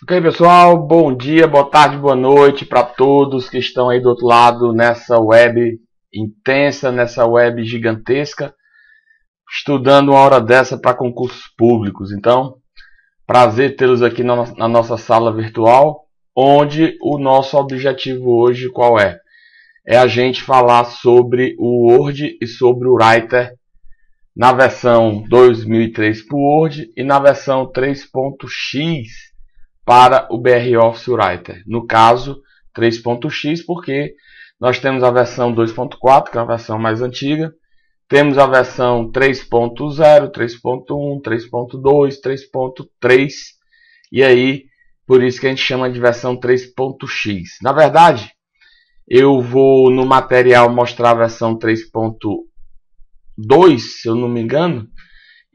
Ok, pessoal, bom dia, boa tarde, boa noite para todos que estão aí do outro lado nessa web intensa, nessa web gigantesca, estudando uma hora dessa para concursos públicos. Então, prazer tê-los aqui na nossa sala virtual, onde o nosso objetivo hoje qual é? É a gente falar sobre o Word e sobre o Writer na versão 2003 para o Word e na versão 3.x para o BR Office Writer. No caso, 3.x, porque nós temos a versão 2.4, que é a versão mais antiga, temos a versão 3.0, 3.1, 3.2, 3.3, e aí, por isso que a gente chama de versão 3.x. Na verdade, eu vou no material mostrar a versão 3.2, se eu não me engano,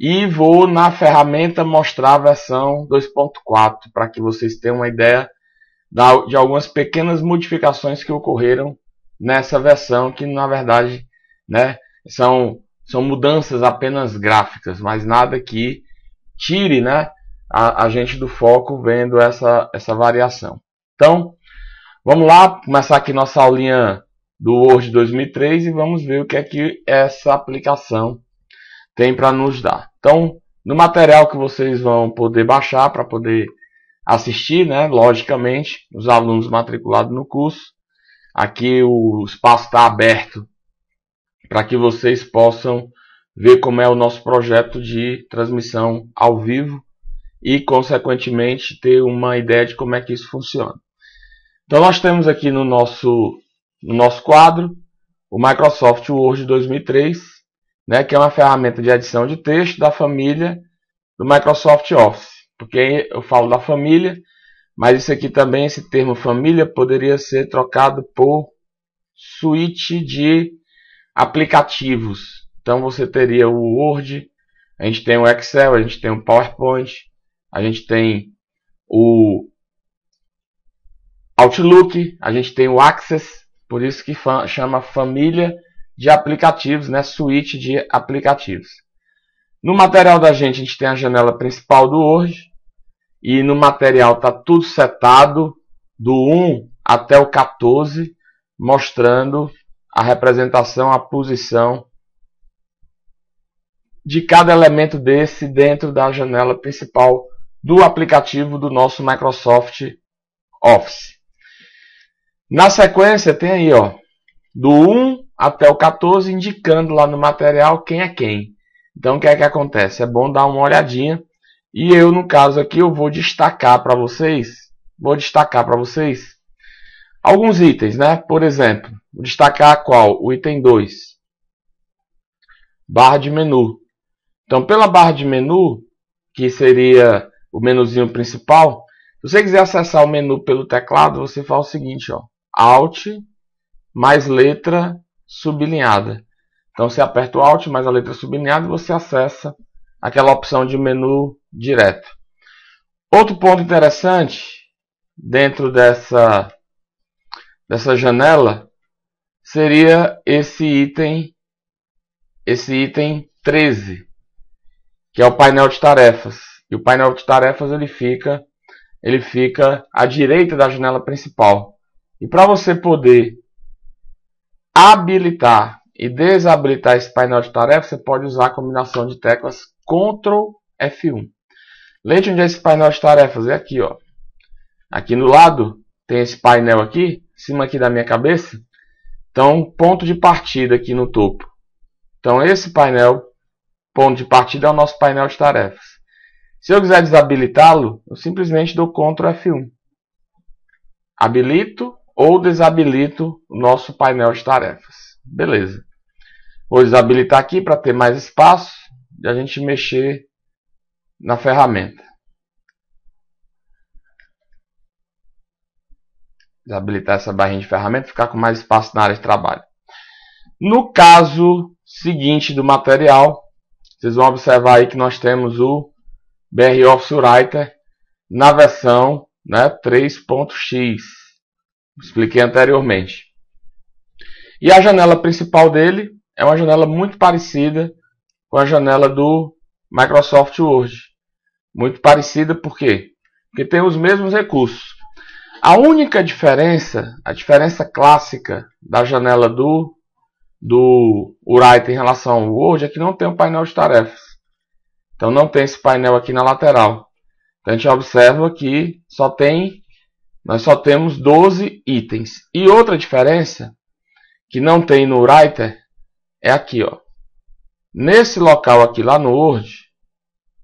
e vou na ferramenta mostrar a versão 2.4, para que vocês tenham uma ideia de algumas pequenas modificações que ocorreram nessa versão, que na verdade, né, são mudanças apenas gráficas, mas nada que tire, né, a gente do foco vendo essa variação. Então, vamos lá, começar aqui nossa aulinha do Word 2003 e vamos ver o que é que essa aplicação tem para nos dar. Então, no material que vocês vão poder baixar para poder assistir, né, logicamente, os alunos matriculados no curso, aqui o espaço está aberto para que vocês possam ver como é o nosso projeto de transmissão ao vivo e, consequentemente, ter uma ideia de como é que isso funciona. Então, nós temos aqui no nosso quadro o Microsoft Word 2003, né, que é uma ferramenta de edição de texto da família do Microsoft Office. Porque eu falo da família, mas isso aqui também, esse termo família, poderia ser trocado por suíte de aplicativos. Então você teria o Word, a gente tem o Excel, a gente tem o PowerPoint, a gente tem o Outlook, a gente tem o Access, por isso que chama família de aplicativos, né? Suíte de aplicativos. No material da gente, a gente tem a janela principal do Word. E no material está tudo setado, do 1 até o 14, mostrando a representação, a posição de cada elemento desse dentro da janela principal do aplicativo do nosso Microsoft Office. Na sequência tem aí, ó, do 1 até o 14, indicando lá no material quem é quem. Então, o que é que acontece? É bom dar uma olhadinha. E eu, no caso aqui, eu vou destacar para vocês. Alguns itens, né? Por exemplo, vou destacar qual? O item 2. Barra de menu. Então, pela barra de menu, que seria o menuzinho principal, se você quiser acessar o menu pelo teclado, você faz o seguinte, ó. Alt mais letra sublinhada. Então você aperta o Alt mais a letra sublinhada e você acessa aquela opção de menu direto. Outro ponto interessante dentro dessa janela seria esse item 13, que é o painel de tarefas. E o painel de tarefas ele fica à direita da janela principal. E para você poder habilitar e desabilitar esse painel de tarefas, você pode usar a combinação de teclas Ctrl F1. Lembre onde é esse painel de tarefas? É aqui, ó. Aqui no lado tem esse painel aqui, em cima aqui da minha cabeça. Então, ponto de partida aqui no topo. Então, esse painel, ponto de partida, é o nosso painel de tarefas. Se eu quiser desabilitá-lo, eu simplesmente dou Ctrl F1. Habilito ou desabilito o nosso painel de tarefas. Beleza. Vou desabilitar aqui para ter mais espaço de a gente mexer na ferramenta. Desabilitar essa barrinha de ferramenta, ficar com mais espaço na área de trabalho. No caso seguinte do material, vocês vão observar aí que nós temos o BR Office Writer na versão, né, 3.x. Expliquei anteriormente. E a janela principal dele é uma janela muito parecida com a janela do Microsoft Word. Muito parecida por quê? que tem os mesmos recursos. A única diferença, a diferença clássica da janela do Writer em relação ao Word é que não tem um painel de tarefas. Então não tem esse painel aqui na lateral. Então a gente observa que nós só temos 12 itens. E outra diferença que não tem no Writer é aqui, ó. Nesse local aqui lá no Word,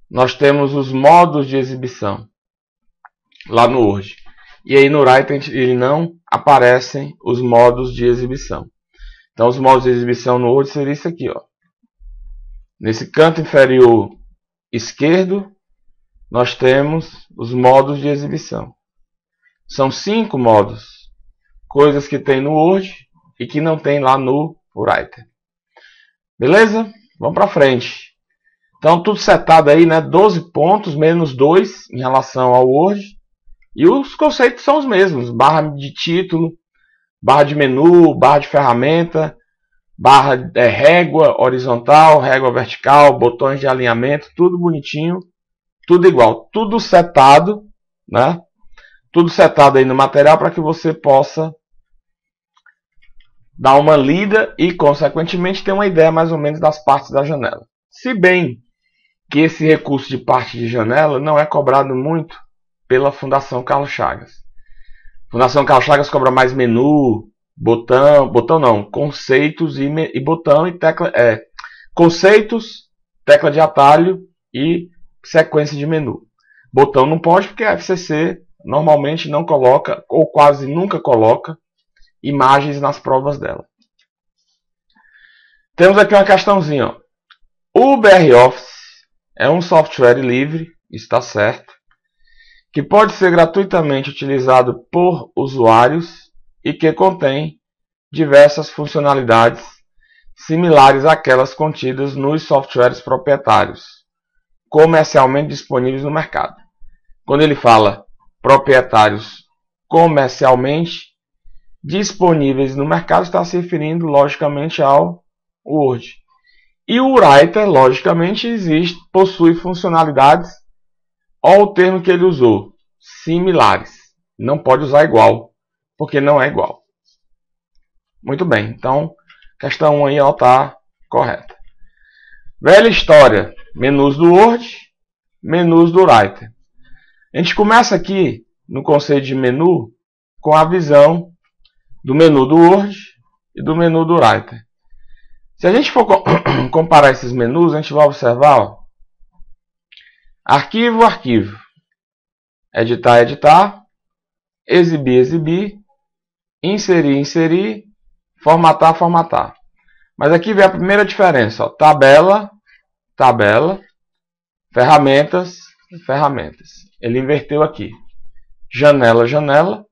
nós temos os modos de exibição lá no Word. E aí no Writer ele não aparecem os modos de exibição. Então os modos de exibição no Word seria isso aqui, ó. Nesse canto inferior esquerdo, nós temos os modos de exibição. São 5 modos, coisas que tem no Word e que não tem lá no Writer. Beleza? Vamos para frente. Então tudo setado aí, né? 12 pontos, menos 2 em relação ao Word. E os conceitos são os mesmos. Barra de título, barra de menu, barra de ferramenta, barra régua horizontal, régua vertical, botões de alinhamento, tudo bonitinho, tudo igual. Tudo setado, né? Tudo setado aí no material para que você possa dar uma lida e, consequentemente, ter uma ideia mais ou menos das partes da janela. Se bem que esse recurso de parte de janela não é cobrado muito pela Fundação Carlos Chagas. A Fundação Carlos Chagas cobra mais menu, botão não, conceitos e botão e tecla, conceitos, tecla de atalho e sequência de menu. Botão não pode porque a FCC normalmente não coloca ou quase nunca coloca imagens nas provas dela. Temos aqui uma questãozinha, ó. O BROffice é um software livre, está certo, que pode ser gratuitamente utilizado por usuários e que contém diversas funcionalidades similares àquelas contidas nos softwares proprietários, comercialmente disponíveis no mercado. Quando ele fala proprietários comercialmente disponíveis no mercado, está se referindo logicamente ao Word. E o Writer, logicamente, possui funcionalidades, olha o termo que ele usou, similares. Não pode usar igual, porque não é igual. Muito bem, então, questão 1 aí está correta. Velha história, menus do Word, menus do Writer. A gente começa aqui no conceito de menu com a visão do menu do Word e do menu do Writer. Se a gente for comparar esses menus, a gente vai observar, ó, arquivo, arquivo, editar, editar, exibir, exibir, inserir, inserir, formatar, formatar. Mas aqui vem a primeira diferença, ó, tabela, tabela, ferramentas, ferramentas. Ele inverteu aqui. Janela, janela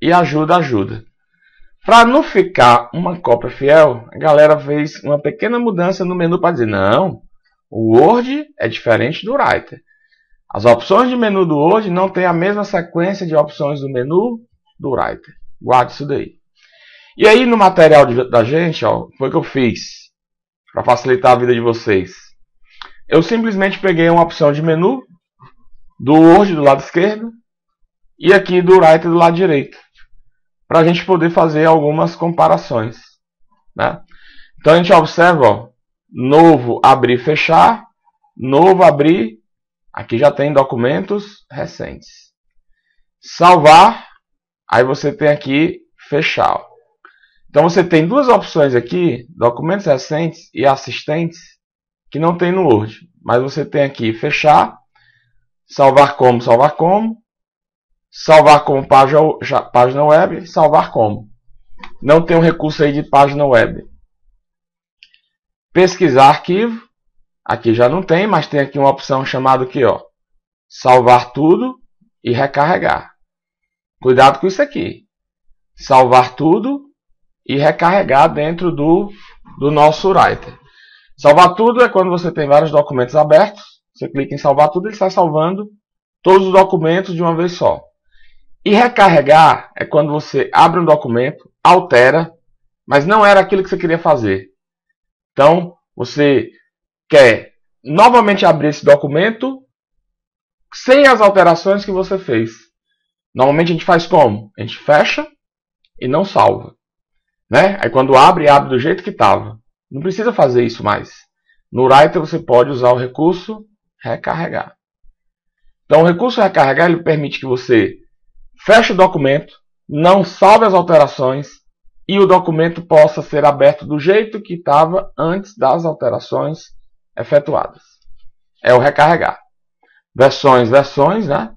e ajuda, ajuda. Para não ficar uma cópia fiel, a galera fez uma pequena mudança no menu para dizer, não, o Word é diferente do Writer. As opções de menu do Word não têm a mesma sequência de opções do menu do Writer. Guarde isso daí. E aí no material da gente, ó, foi o que eu fiz para facilitar a vida de vocês. Eu simplesmente peguei uma opção de menu do Word do lado esquerdo e aqui do Writer do lado direito, para a gente poder fazer algumas comparações, né? Então a gente observa, ó, novo, abrir, fechar, novo, abrir, aqui já tem documentos recentes. Salvar, aí você tem aqui fechar. Ó. Então você tem duas opções aqui, documentos recentes e assistentes, que não tem no Word. Mas você tem aqui fechar, salvar como, salvar como, salvar como página web, salvar como. Não tem um recurso aí de página web. Pesquisar arquivo, aqui já não tem, mas tem aqui uma opção chamada aqui, ó, salvar tudo e recarregar. Cuidado com isso aqui. Salvar tudo e recarregar dentro do nosso Writer. Salvar tudo é quando você tem vários documentos abertos. Você clica em salvar tudo e ele está salvando todos os documentos de uma vez só. E recarregar é quando você abre um documento, altera, mas não era aquilo que você queria fazer. Então, você quer novamente abrir esse documento, sem as alterações que você fez. Normalmente a gente faz como? A gente fecha e não salva, né? Aí quando abre do jeito que estava. Não precisa fazer isso mais. No Writer você pode usar o recurso recarregar. Então o recurso recarregar ele permite que você feche o documento, não salve as alterações e o documento possa ser aberto do jeito que estava antes das alterações efetuadas. É o recarregar. Versões, né?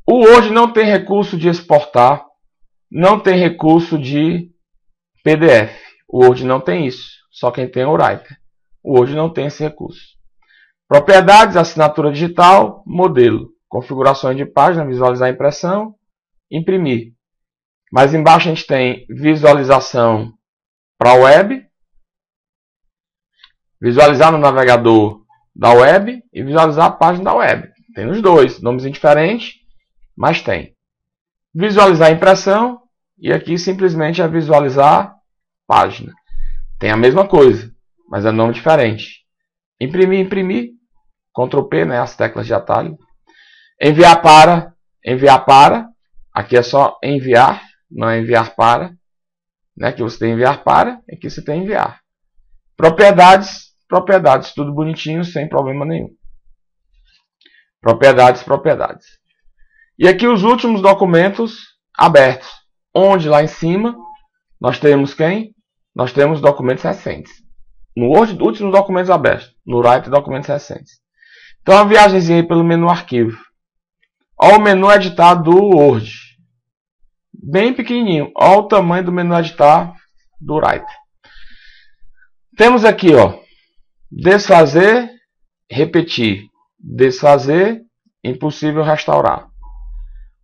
O Word não tem recurso de exportar, não tem recurso de PDF. O Word não tem isso, só quem tem é o Writer. O Word não tem esse recurso. Propriedades, assinatura digital, modelo, configurações de página, visualizar a impressão, imprimir. Mais embaixo a gente tem visualização para a web, visualizar no navegador da web e visualizar a página da web. Tem nos dois, nomes diferentes, mas tem. Visualizar a impressão e aqui simplesmente é visualizar página. Tem a mesma coisa, mas é nome diferente. Imprimir, Ctrl P, né, as teclas de atalho. Enviar para, aqui é só enviar, não é enviar para, né, que você tem enviar para, aqui você tem enviar. Propriedades, tudo bonitinho, sem problema nenhum. Propriedades. E aqui os últimos documentos abertos, onde lá em cima nós temos quem? Nós temos documentos recentes. No Word, últimos documentos abertos. No Writer, documentos recentes. Então, uma viagemzinha aí pelo menu arquivo. Olha o menu editar do Word. Bem pequenininho. Olha o tamanho do menu editar do Writer. Temos aqui, ó, desfazer, repetir. Desfazer, impossível restaurar.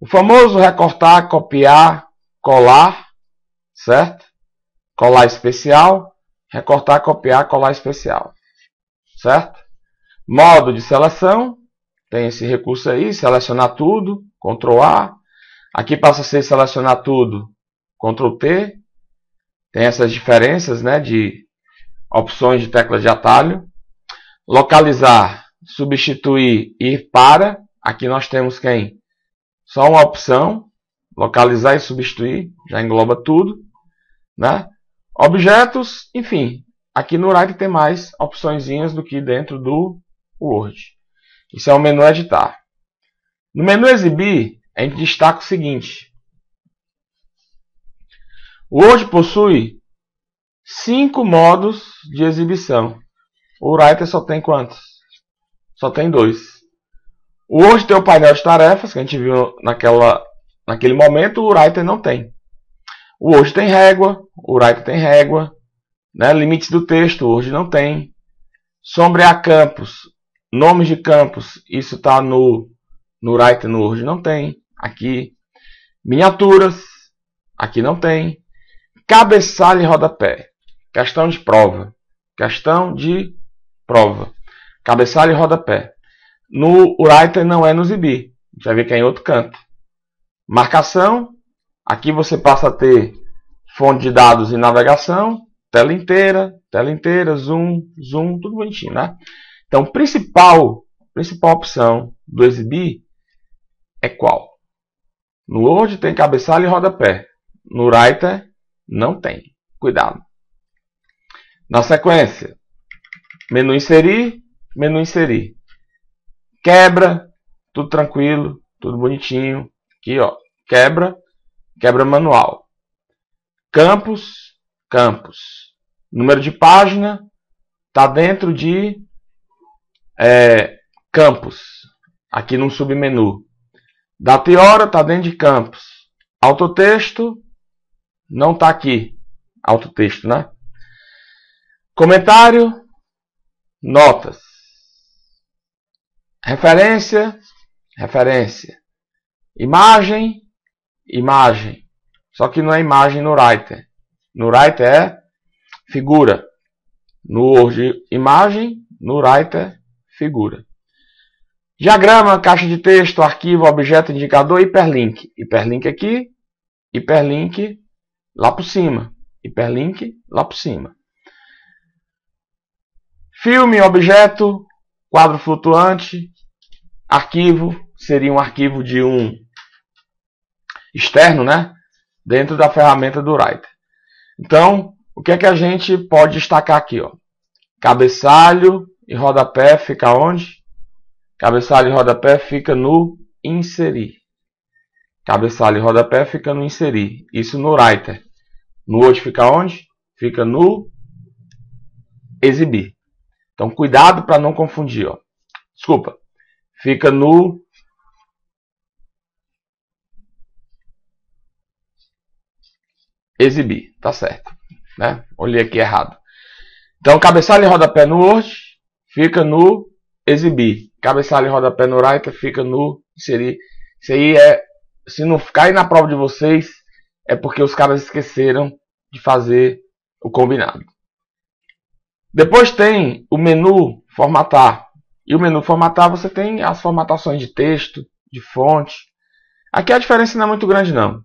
O famoso recortar, copiar, colar, certo? Colar especial, recortar, copiar, colar especial, certo? Modo de seleção, tem esse recurso aí, selecionar tudo, Ctrl A. Aqui passa a ser selecionar tudo, Ctrl T. Tem essas diferenças, né, de opções de tecla de atalho. Localizar, substituir, ir para. Aqui nós temos quem? Só uma opção, localizar e substituir, já engloba tudo, né? Objetos, enfim, aqui no Writer tem mais opçõezinhas do que dentro do Word. Isso é o menu editar. No menu exibir, a gente destaca o seguinte. O Word possui 5 modos de exibição. O Writer só tem quantos? Só tem 2. O Word tem o painel de tarefas, que a gente viu naquele momento, o Writer não tem. O Word tem régua, o Writer tem régua, né? Limites do texto, o Word não tem. Sombrear campos, nomes de campos, isso está no Writer, no Word não tem. Aqui, miniaturas, aqui não tem. Cabeçalho e rodapé, questão de prova. Cabeçalho e rodapé. No Writer não é no Zibi. A gente vai ver que é em outro canto. Marcação. Aqui você passa a ter fonte de dados e navegação. Tela inteira, zoom, tudo bonitinho, né? Então, principal opção do exibir é qual? No Word tem cabeçalho e rodapé. No Writer não tem. Cuidado. Na sequência, menu inserir. Quebra, tudo tranquilo, tudo bonitinho. Aqui, ó, quebra manual. Campos. Número de página está dentro de campos. Aqui no submenu. Data e hora está dentro de campos. Autotexto não está aqui. Autotexto, né? Comentário, notas. Referência. Imagem. Só que não é imagem no Writer. No Writer é figura. No Word, imagem. No Writer, figura. Diagrama, caixa de texto, arquivo, objeto, indicador, hiperlink. Hiperlink aqui. Hiperlink lá por cima. Filme, objeto, quadro flutuante, arquivo seria um arquivo de um externo, né? Dentro da ferramenta do Writer. Então, o que é que a gente pode destacar aqui, ó? Cabeçalho e rodapé fica onde? Cabeçalho e rodapé fica no inserir. Cabeçalho e rodapé fica no inserir. Isso no Writer. No Word fica onde? Fica no exibir. Então, cuidado para não confundir, ó. Desculpa. Fica no exibir. Tá certo, né? Olhei aqui errado. Então, cabeçalho e rodapé no Word fica no exibir. Cabeçalho e rodapé no Writer fica no inserir. Isso aí se não cair na prova de vocês, é porque os caras esqueceram de fazer o combinado. Depois tem o menu formatar. E o menu formatar você tem as formatações de texto, de fonte. Aqui a diferença não é muito grande não.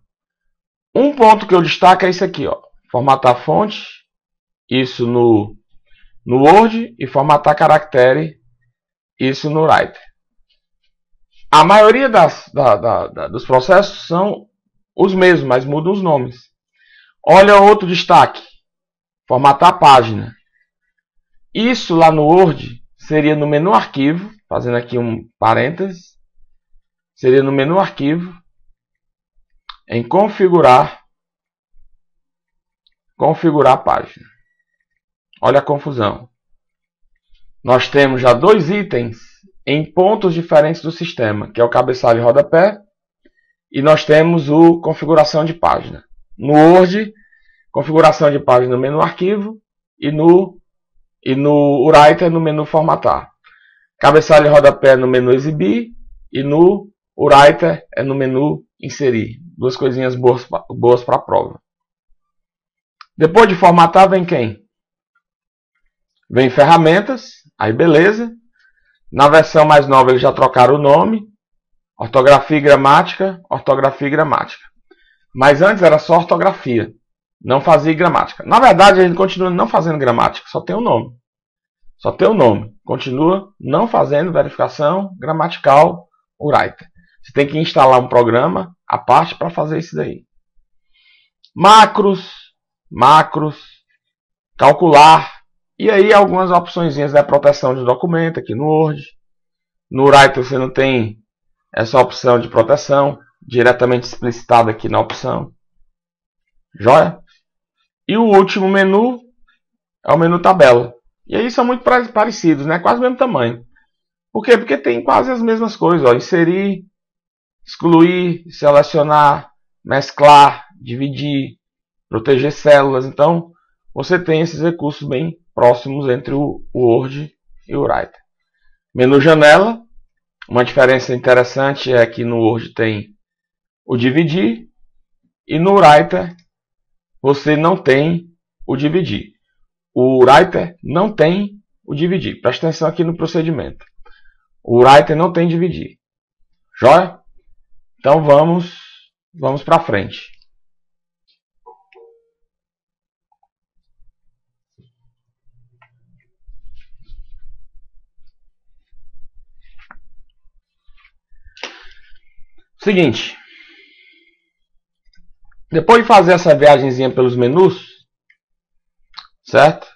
Um ponto que eu destaco é isso aqui, ó. Formatar fonte. Isso no Word. E formatar caractere. Isso no Writer. A maioria dos processos são os mesmos, mas mudam os nomes. Olha outro destaque. Formatar a página. Isso lá no Word seria no menu arquivo. Fazendo aqui um parênteses. Seria no menu arquivo. Em configurar. Configurar a página. Olha a confusão. Nós temos já dois itens em pontos diferentes do sistema, que é o cabeçalho e rodapé, e nós temos o configuração de página. No Word, configuração de página no menu arquivo, e no Writer no menu formatar. Cabeçalho e rodapé no menu exibir, e no Writer é no menu inserir. Duas coisinhas boas para a prova. Depois de formatar vem quem? Vem ferramentas, aí beleza. Na versão mais nova eles já trocaram o nome. Ortografia e gramática, ortografia e gramática. Mas antes era só ortografia, não fazia gramática. Na verdade a gente continua não fazendo gramática, só tem o nome. Só tem o nome. Continua não fazendo verificação gramatical Writer. Você tem que instalar um programa à parte para fazer isso daí. Macros, calcular. E aí algumas opções da proteção de documento aqui no Word. No Writer você não tem essa opção de proteção diretamente explicitada aqui na opção. Joia? E o último menu é o menu tabela. E aí são muito parecidos, né? Quase o mesmo tamanho. Por quê? Porque tem quase as mesmas coisas. Ó. Inserir, excluir, selecionar, mesclar, dividir, proteger células. Então, você tem esses recursos bem próximos entre o Word e o Writer. Menu janela. Uma diferença interessante é que no Word tem o dividir e no Writer você não tem o dividir. O Writer não tem o dividir. Presta atenção aqui no procedimento. O Writer não tem dividir. Joia? Então vamos para frente. Seguinte. Depois de fazer essa viagemzinha pelos menus, certo?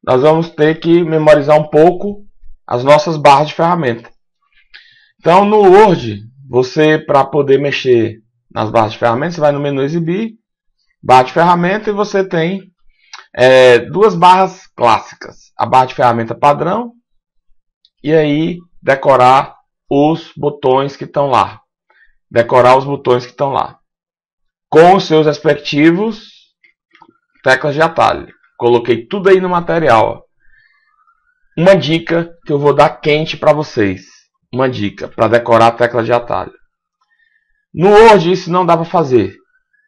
Nós vamos ter que memorizar um pouco as nossas barras de ferramenta. Então, no Word, você, para poder mexer nas barras de ferramenta, você vai no menu exibir, barra de ferramenta, e você tem duas barras clássicas. A barra de ferramenta padrão, e aí decorar os botões que estão lá. Decorar os botões que estão lá. Com os seus respectivos teclas de atalho. Coloquei tudo aí no material. Uma dica que eu vou dar quente para vocês. Uma dica para decorar a tecla de atalho. No Word isso não dá para fazer.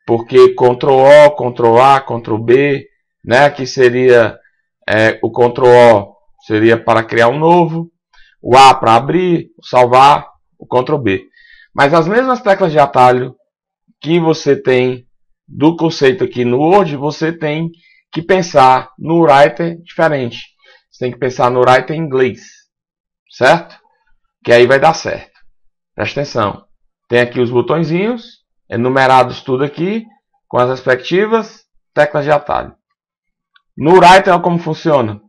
Porque Ctrl O, Ctrl A, Ctrl B, né, que seria o Ctrl O seria para criar um novo, o A para abrir, o salvar, o Ctrl B. Mas as mesmas teclas de atalho que você tem do conceito aqui no Word, você tem que pensar no Writer diferente. Você tem que pensar no Writer em inglês, certo? Que aí vai dar certo. Presta atenção. Tem aqui os botõezinhos, enumerados tudo aqui, com as respectivas teclas de atalho. No Writer, olha como funciona.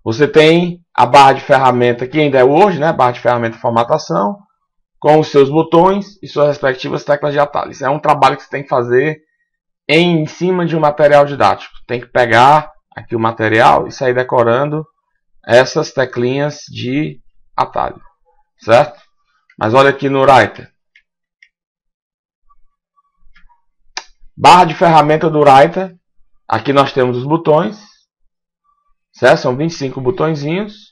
Você tem a barra de ferramenta, que ainda é Word, né? Barra de ferramenta formatação, com os seus botões e suas respectivas teclas de atalho. Isso é um trabalho que você tem que fazer em cima de um material didático. Tem que pegar aqui o material e sair decorando essas teclinhas de atalho, certo? Mas olha aqui no Writer. Barra de ferramenta do Writer. Aqui nós temos os botões, certo? São 25 botõezinhos.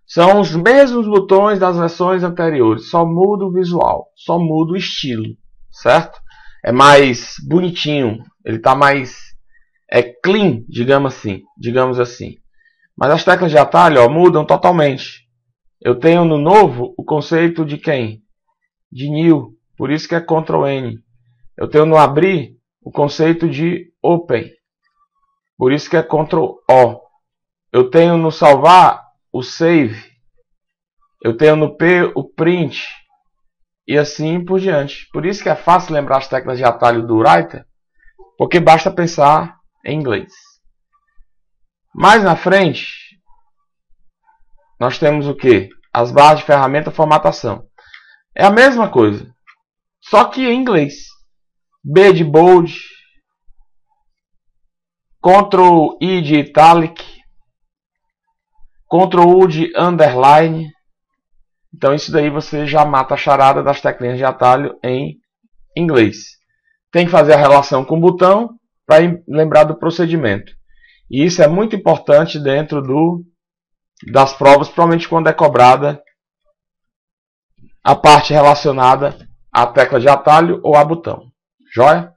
São os mesmos botões das versões anteriores, só muda o visual, só muda o estilo, certo? É mais bonitinho, ele está mais clean, digamos assim. Mas as teclas de atalho, ó, mudam totalmente. Eu tenho no novo o conceito de quem? De new, por isso que é Ctrl N. Eu tenho no abrir o conceito de open, por isso que é Ctrl O. Eu tenho no salvar o save. Eu tenho no P o print. E assim por diante. Por isso que é fácil lembrar as teclas de atalho do Writer, porque basta pensar em inglês. Mais na frente, nós temos o que? As barras de ferramenta formatação. É a mesma coisa, só que em inglês. B de bold, Ctrl I de italic, Ctrl U de underline. Então isso daí você já mata a charada das teclinhas de atalho em inglês. Tem que fazer a relação com o botão para lembrar do procedimento. E isso é muito importante dentro das provas, provavelmente quando é cobrada a parte relacionada à tecla de atalho ou a botão. Joia?